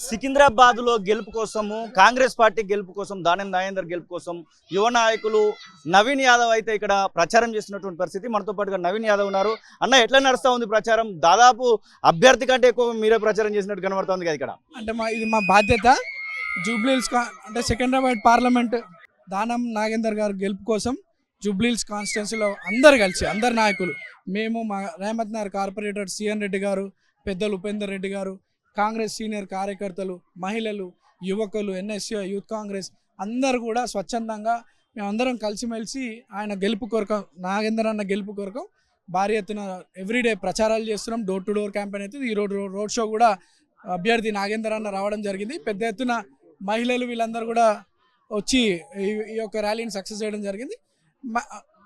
సికింద్రాబాద్ లో గెలుపు కోసము కాంగ్రెస్ పార్టీ గెలుపు కోసం దానం నాగేందర్ గెలుపు కోసం యువ నాయకులు నవీన్ యాదవ్ అయితే ఇక్కడ ప్రచారం చేస్తున్నటువంటి పరిస్థితి. మనతో పాటుగా నవీన్ యాదవ్ ఉన్నారు. అన్న, ఎట్లా నడుస్తా ఉంది ప్రచారం? దాదాపు అభ్యర్థి కంటే ఎక్కువ మీరే ప్రచారం చేసినట్టు కనబడుతుంది కదా ఇక్కడ. అంటే ఇది మా బాధ్యత. జూబ్లీహిల్స్ అంటే సికింద్రాబాద్ పార్లమెంట్ దానం నాగేందర్ గారు గెలుపు కోసం జూబ్లీహిల్స్ కాన్స్టిట్యున్సీలో అందరు కలిసి అందరు నాయకులు, మేము మా రేవంత్ నగర్ కార్పొరేటర్ సిఎన్ రెడ్డి గారు, పెద్దలు ఉపేందర్ రెడ్డి గారు, కాంగ్రెస్ సీనియర్ కార్యకర్తలు, మహిళలు, యువకులు, ఎన్ఎస్యూ యూత్ కాంగ్రెస్ అందరూ కూడా స్వచ్ఛందంగా మేమందరం కలిసిమెలిసి ఆయన గెలుపు కొరకు, నాగేందర్ అన్న గెలుపు కొరకు భారీ ఎత్తున ఎవ్రీడే ప్రచారాలు చేస్తున్నాం. డోర్ టు డోర్ క్యాంపెయిన్ అయితే ఈ రోడ్ షో కూడా అభ్యర్థి నాగేందర్ అన్న రావడం జరిగింది. పెద్ద ఎత్తున మహిళలు వీళ్ళందరూ కూడా వచ్చి ఈ యొక్క ర్యాలీని సక్సెస్ చేయడం జరిగింది.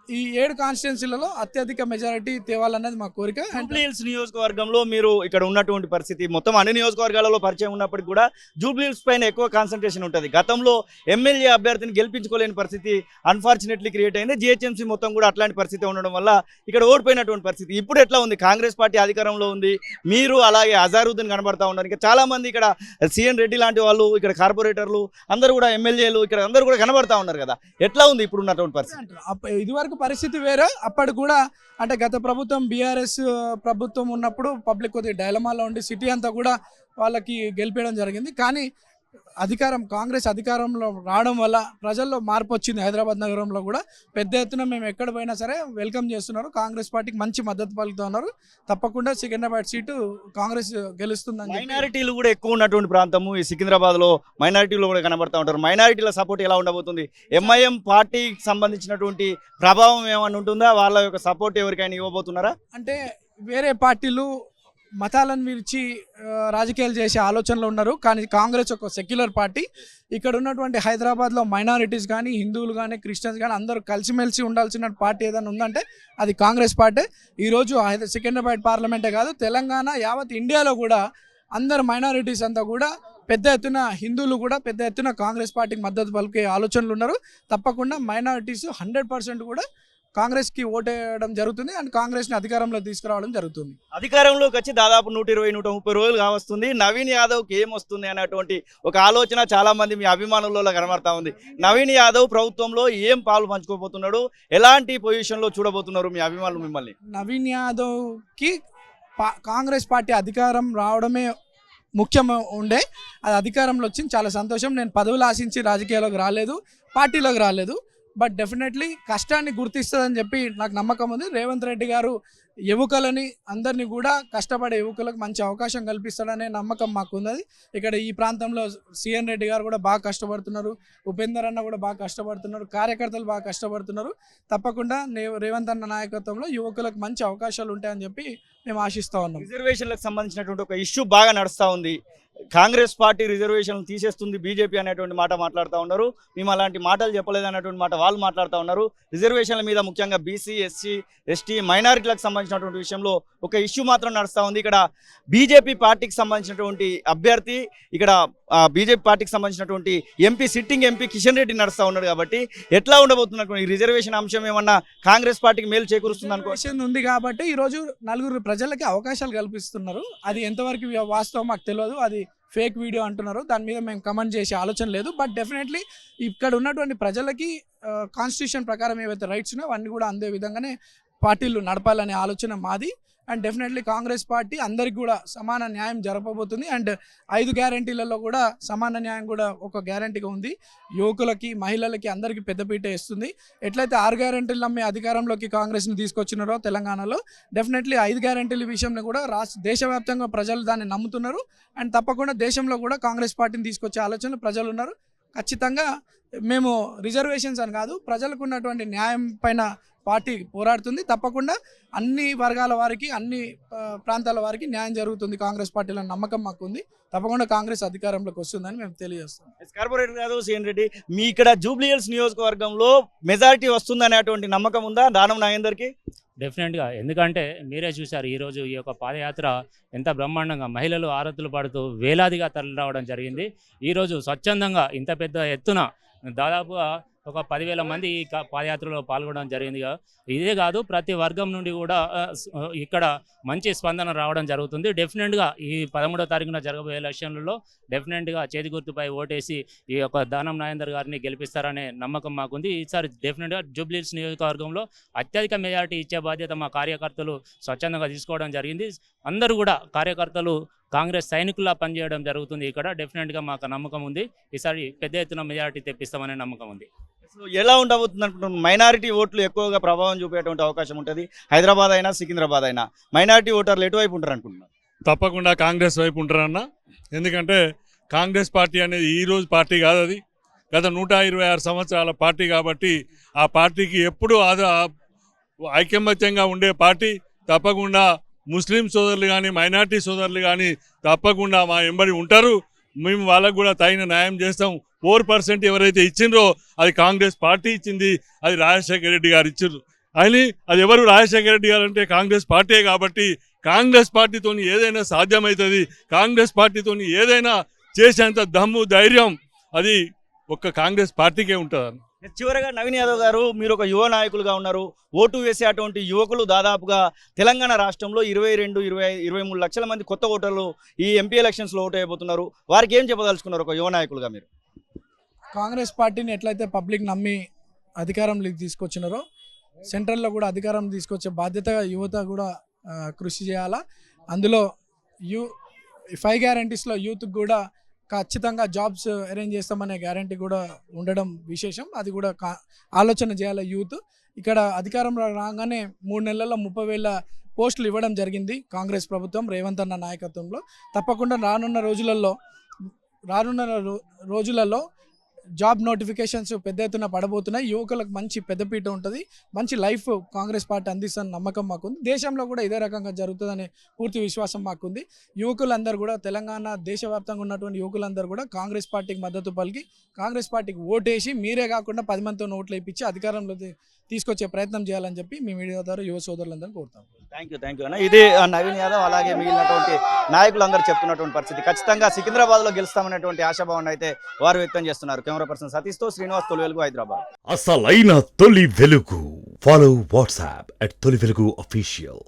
ఈ 7 కాన్స్టిట్యున్సీలలో అత్యధిక మెజారిటీ తేవాలన్నది మా కోరిక. జూబ్లీహిల్స్ నియోజకవర్గంలో మీరు ఇక్కడ ఉన్నటువంటి పరిస్థితి మొత్తం అన్ని నియోజకవర్గాలలో పరిచయం ఉన్నప్పటికీ కూడా జూబ్లీహిల్స్ పైన ఎక్కువ కాన్సన్ట్రేషన్ ఉంటుంది. గతంలో ఎమ్మెల్యే అభ్యర్థిని గెలిపించుకోలేని పరిస్థితి అన్ఫార్చునేట్లీ క్రియేట్ అయింది. జిహెచ్ఎంసీ మొత్తం కూడా అట్లాంటి పరిస్థితి ఉండడం వల్ల ఇక్కడ ఓడిపోయినటువంటి పరిస్థితి. ఇప్పుడు ఎట్లా ఉంది? కాంగ్రెస్ పార్టీ అధికారంలో ఉంది, మీరు అలాగే అజారుద్దీన్ కనబడతా ఉన్నారు. ఇంకా చాలా మంది ఇక్కడ సిఎన్ రెడ్డి లాంటి వాళ్ళు, ఇక్కడ కార్పొరేటర్లు అందరూ కూడా ఎమ్మెల్యేలు ఇక్కడ అందరూ కూడా కనబడతా ఉన్నారు కదా. ఎట్లా ఉంది ఇప్పుడు ఉన్నటువంటి పరిస్థితి? ఇదివరకు పరిస్థితి వేరే. అప్పటి కూడా అంటే గత ప్రభుత్వం బీఆర్ఎస్ ప్రభుత్వం ఉన్నప్పుడు పబ్లిక్ కొద్దిగా డైలమాలో ఉండి సిటీ అంతా కూడా వాళ్ళకి గెలిపేయడం జరిగింది. కానీ కాంగ్రెస్ అధికారంలో రావడం వల్ల ప్రజల్లో మార్పు వచ్చింది. హైదరాబాద్ నగరంలో కూడా పెద్ద ఎత్తున మేము ఎక్కడ పోయినా సరే వెల్కమ్ చేస్తున్నారు. కాంగ్రెస్ పార్టీకి మంచి మద్దతు పలుకుతూ ఉన్నారు. తప్పకుండా సికింద్రాబాద్ సీటు కాంగ్రెస్ గెలుస్తుందని. మైనారిటీలు కూడా ఎక్కువ ఉన్నటువంటి ప్రాంతము ఈ సికింద్రాబాద్లో మైనారిటీలు కూడా కనబడతా ఉంటారు. మైనారిటీల సపోర్ట్ ఎలా ఉండబోతుంది? ఎంఐఎం పార్టీకి సంబంధించినటువంటి ప్రభావం ఏమైనా ఉంటుందా? వాళ్ళ యొక్క సపోర్ట్ ఎవరికైనా ఇవ్వబోతున్నారా? అంటే వేరే పార్టీలు మతాలను విరిచి రాజకీయాలు చేసే ఆలోచనలో ఉన్నారు. కానీ కాంగ్రెస్ ఒక సెక్యులర్ పార్టీ. ఇక్కడ ఉన్నటువంటి హైదరాబాద్లో మైనారిటీస్ కానీ, హిందువులు కానీ, క్రిస్టియన్స్ కానీ అందరూ కలిసిమెలిసి ఉండాల్సిన పార్టీ ఏదైనా ఉందంటే అది కాంగ్రెస్ పార్టీ. ఈరోజు సికింద్రాబాద్ పార్లమెంటే కాదు, తెలంగాణ యావత్ ఇండియాలో కూడా అందరు మైనారిటీస్ అంతా కూడా పెద్ద ఎత్తున, హిందువులు కూడా పెద్ద ఎత్తున కాంగ్రెస్ పార్టీకి మద్దతు పలికే ఆలోచనలు ఉన్నారు. తప్పకుండా మైనారిటీస్ 100% కూడా కాంగ్రెస్కి ఓటేయడం జరుగుతుంది అండ్ కాంగ్రెస్ని అధికారంలో తీసుకురావడం జరుగుతుంది. అధికారంలోకి వచ్చి దాదాపు 120-130 రోజులు కావస్తుంది. నవీన్ యాదవ్కి ఏమొస్తుంది అనేటువంటి ఒక ఆలోచన చాలా మంది మీ అభిమానులలో కనబడతా ఉంది. నవీన్ యాదవ్ ప్రభుత్వంలో ఏం పాలు పంచుకోబోతున్నాడు? ఎలాంటి పొజిషన్లో చూడబోతున్నారు మీ అభిమానులు మిమ్మల్ని? నవీన్ యాదవ్కి కాంగ్రెస్ పార్టీ అధికారం రావడమే ముఖ్యం ఉండే. అది అధికారంలో వచ్చింది, చాలా సంతోషం. నేను పదవులు ఆశించి రాజకీయాల్లోకి రాలేదు, పార్టీలోకి రాలేదు. బట్ డెఫినెట్లీ కష్టాన్ని గుర్తిస్తుందని చెప్పి నాకు నమ్మకం ఉంది. రేవంత్ రెడ్డి గారు యువకులని అందరినీ కూడా కష్టపడే యువకులకు మంచి అవకాశం కల్పిస్తాడనే నమ్మకం మాకు ఉన్నది. ఇక్కడ ఈ ప్రాంతంలో సిఎన్ రెడ్డి గారు కూడా బాగా కష్టపడుతున్నారు, ఉపేందర్ అన్న కూడా బాగా కష్టపడుతున్నారు, కార్యకర్తలు బాగా కష్టపడుతున్నారు. తప్పకుండా రేవంత్ అన్న నాయకత్వంలో యువకులకు మంచి అవకాశాలు ఉంటాయని చెప్పి మేము ఆశిస్తూ ఉన్నాం. రిజర్వేషన్లకు సంబంధించినటువంటి ఒక ఇష్యూ బాగా నడుస్తూ ఉంది. కాంగ్రెస్ పార్టీ రిజర్వేషన్లు తీసేస్తుంది బీజేపీ అనేటువంటి మాట మాట్లాడుతూ ఉన్నారు. మేము అలాంటి మాటలు చెప్పలేదు అనేటువంటి మాట వాళ్ళు మాట్లాడుతూ ఉన్నారు. రిజర్వేషన్ల మీద ముఖ్యంగా బీసీ, ఎస్సీ, ఎస్టీ, మైనారిటీలకు సంబంధించినటువంటి విషయంలో ఒక ఇష్యూ మాత్రం నడుస్తూ ఉంది. ఇక్కడ బీజేపీ పార్టీకి సంబంధించినటువంటి అభ్యర్థి, ఇక్కడ బీజేపీ పార్టీకి సంబంధించినటువంటి సిట్టింగ్ ఎంపీ కిషన్ రెడ్డి నడుస్తూ ఉన్నాడు. కాబట్టి ఎట్లా ఉండబోతున్నటువంటి ఈ రిజర్వేషన్ అంశం ఏమన్నా కాంగ్రెస్ పార్టీకి మేలు చేకూరుస్తుంది అనుకోవచ్చు ఉంది. కాబట్టి ఈరోజు నలుగురు ప్రజలకి అవకాశాలు కల్పిస్తున్నారు. అది ఎంతవరకు వాస్తవం మాకు తెలియదు. అది ఫేక్ వీడియో అంటున్నారు, దాని మీద మేము కమెంట్ చేసే ఆలోచన లేదు. బట్ డెఫినెట్లీ ఇక్కడ ఉన్నటువంటి ప్రజలకి కాన్స్టిట్యూషన్ ప్రకారం ఏవైతే రైట్స్ ఉన్నాయో అవన్నీ కూడా అందే విధంగానే పార్టీలు నడపాలనే ఆలోచన మాది. అండ్ డెఫినెట్లీ కాంగ్రెస్ పార్టీ అందరికి కూడా సమాన న్యాయం జరపబోతుంది. అండ్ 5 గ్యారంటీలలో కూడా సమాన న్యాయం కూడా ఒక గ్యారంటీగా ఉంది. యువకులకి, మహిళలకి అందరికీ పెద్దపీట ఇస్తుంది. ఎట్లయితే 6 గ్యారంటీలు నమ్మి అధికారంలోకి కాంగ్రెస్ని తీసుకొచ్చినారో తెలంగాణలో, డెఫినెట్లీ 5 గ్యారంటీల విషయంలో కూడా దేశవ్యాప్తంగా ప్రజలు దాన్ని నమ్ముతున్నారు. అండ్ తప్పకుండా దేశంలో కూడా కాంగ్రెస్ పార్టీని తీసుకొచ్చే ఆలోచనలు ప్రజలు ఉన్నారు. ఖచ్చితంగా మేము రిజర్వేషన్స్ అని కాదు, ప్రజలకు ఉన్నటువంటి న్యాయం పైన పార్టీ పోరాడుతుంది. తప్పకుండా అన్ని వర్గాల వారికి, అన్ని ప్రాంతాల వారికి న్యాయం జరుగుతుంది కాంగ్రెస్ పార్టీలో నమ్మకం మాకు ఉంది. తప్పకుండా కాంగ్రెస్ అధికారంలోకి వస్తుందని మేము తెలియజేస్తాం. కార్పొరేటర్ గారు సిఎన్ రెడ్డి, మీ ఇక్కడ జూబ్లీహిల్స్ నియోజకవర్గంలో మెజారిటీ వస్తుందనేటువంటి నమ్మకం ఉందా దానం నాగేందర్కి? డెఫినెట్గా. ఎందుకంటే మీరే చూశారు ఈరోజు ఈ యొక్క పాదయాత్ర ఎంత బ్రహ్మాండంగా మహిళలు ఆరతులు పడుతూ వేలాదిగా తరలి రావడం జరిగింది. ఈరోజు స్వచ్ఛందంగా ఇంత పెద్ద ఎత్తున దాదాపుగా ఒక 10,000 మంది ఈ పాదయాత్రలో పాల్గొనడం జరిగింది. ఇదే కాదు, ప్రతి వర్గం నుండి కూడా ఇక్కడ మంచి స్పందన రావడం జరుగుతుంది. డెఫినెట్గా ఈ 13వ తారీఖున జరగబోయే ఎలక్షన్లలో డెఫినెట్గా చేతి గుర్తుపై ఓటేసి ఈ యొక్క దానం నాగేందర్ గారిని గెలిపిస్తారనే నమ్మకం మాకుంది. ఈసారి డెఫినెట్గా జూబ్లీహిల్స్ నియోజకవర్గంలో అత్యధిక మెజారిటీ ఇచ్చే బాధ్యత మా కార్యకర్తలు స్వచ్ఛందంగా తీసుకోవడం జరిగింది. అందరూ కూడా కార్యకర్తలు కాంగ్రెస్ సైనికుల్లా పనిచేయడం జరుగుతుంది. ఇక్కడ డెఫినెట్గా మాకు నమ్మకం ఉంది. ఈసారి పెద్ద ఎత్తున మెజారిటీ తెప్పిస్తామనే నమ్మకం ఉంది. సో ఎలా ఉండబోతుంది అనుకుంటున్నాను? మైనారిటీ ఓట్లు ఎక్కువగా ప్రభావం చూపేటువంటి అవకాశం ఉంటుంది. హైదరాబాద్ అయినా సికింద్రాబాద్ అయినా మైనారిటీ ఓటర్లు ఎటువైపు ఉంటారు అనుకుంటున్నారు? తప్పకుండా కాంగ్రెస్ వైపు ఉంటారన్న. ఎందుకంటే కాంగ్రెస్ పార్టీ అనేది ఈరోజు పార్టీ కాదు, అది గత 126 సంవత్సరాల పార్టీ. కాబట్టి ఆ పార్టీకి ఎప్పుడూ ఐకమత్యంగా ఉండే పార్టీ. తప్పకుండా ముస్లిం సోదరులు కానీ మైనార్టీ సోదరులు కానీ తప్పకుండా మా వెంబడి ఉంటారు. మేము వాళ్ళకు కూడా తగిన న్యాయం చేస్తాం. 4% ఎవరైతే ఇచ్చిండ్రో అది కాంగ్రెస్ పార్టీ ఇచ్చింది, అది రాజశేఖర రెడ్డి గారు ఇచ్చిండ్రు. అని అది ఎవరు రాజశేఖర రెడ్డి గారు అంటే కాంగ్రెస్ పార్టీయే. కాబట్టి కాంగ్రెస్ పార్టీతో ఏదైనా సాధ్యమవుతుంది. కాంగ్రెస్ పార్టీతో ఏదైనా చేసేంత దమ్ము ధైర్యం అది ఒక్క కాంగ్రెస్ పార్టీకే ఉంటుంది. చివరగా నవీన్ యాదవ్ గారు, మీరు ఒక యువ నాయకులుగా ఉన్నారు. ఓటు వేసే అటువంటి యువకులు దాదాపుగా తెలంగాణ రాష్ట్రంలో 22-23 లక్షల మంది కొత్త ఓటర్లు ఈ ఎంపీ ఎలక్షన్స్లో ఓటు వేయబోతున్నారు. వారికి ఏం చెప్పదలుచుకున్నారు ఒక యువ నాయకులుగా మీరు? కాంగ్రెస్ పార్టీని ఎట్లయితే పబ్లిక్ నమ్మి అధికారంలోకి తీసుకొచ్చినారో సెంట్రల్లో కూడా అధికారం తీసుకొచ్చే బాధ్యత యువత కూడా కృషి చేయాలా. అందులో 5 గ్యారంటీస్లో యూత్కి కూడా ఖచ్చితంగా జాబ్స్ అరేంజ్ చేస్తామనే గ్యారంటీ కూడా ఉండడం విశేషం. అది కూడా ఆలోచన చేయాలి యూత్. ఇక్కడ అధికారంలో రాగానే 3 నెలల్లో 30,000 పోస్టులు ఇవ్వడం జరిగింది కాంగ్రెస్ ప్రభుత్వం రేవంత్ అన్న నాయకత్వంలో. తప్పకుండా రానున్న రోజులలో జాబ్ నోటిఫికేషన్స్ పెద్ద ఎత్తున పడబోతున్నాయి. యువకులకు మంచి పెద్దపీట ఉంటుంది, మంచి లైఫ్ కాంగ్రెస్ పార్టీ అందిస్తున్న నమ్మకం మాకుంది. దేశంలో కూడా ఇదే రకంగా జరుగుతుందనే పూర్తి విశ్వాసం మాకుంది. యువకులందరూ కూడా తెలంగాణ దేశవ్యాప్తంగా ఉన్నటువంటి యువకులందరూ కూడా కాంగ్రెస్ పార్టీకి మద్దతు పలికి కాంగ్రెస్ పార్టీకి ఓటేసి మీరే కాకుండా 10 మందితో ఓట్లు వేయించి అధికారంలో తీసుకొచ్చే ప్రయత్నం చేయాలని చెప్పి మీ మీడియా ద్వారా యువ సోదరులందరూ కోరుతాం. థ్యాంక్ యూ అన్న. ఇదే నవీన్ యాదవ్ అలాగే మిగిలినటువంటి నాయకులందరూ చెప్తున్నటువంటి పరిస్థితి. ఖచ్చితంగా సికింద్రాబాద్లో గెలుస్తామనేటువంటి ఆశాభావాన్ని అయితే వారు వ్యక్తం చేస్తున్నారు. కెమెరా పర్సన్ సతీష్తో శ్రీనివాస్, తొలి వెలుగు, హైదరాబాద్. అసలైన తొలి వెలుగు. ఫాలో వాట్సాప్ @తొలి వెలుగు అఫీషియల్.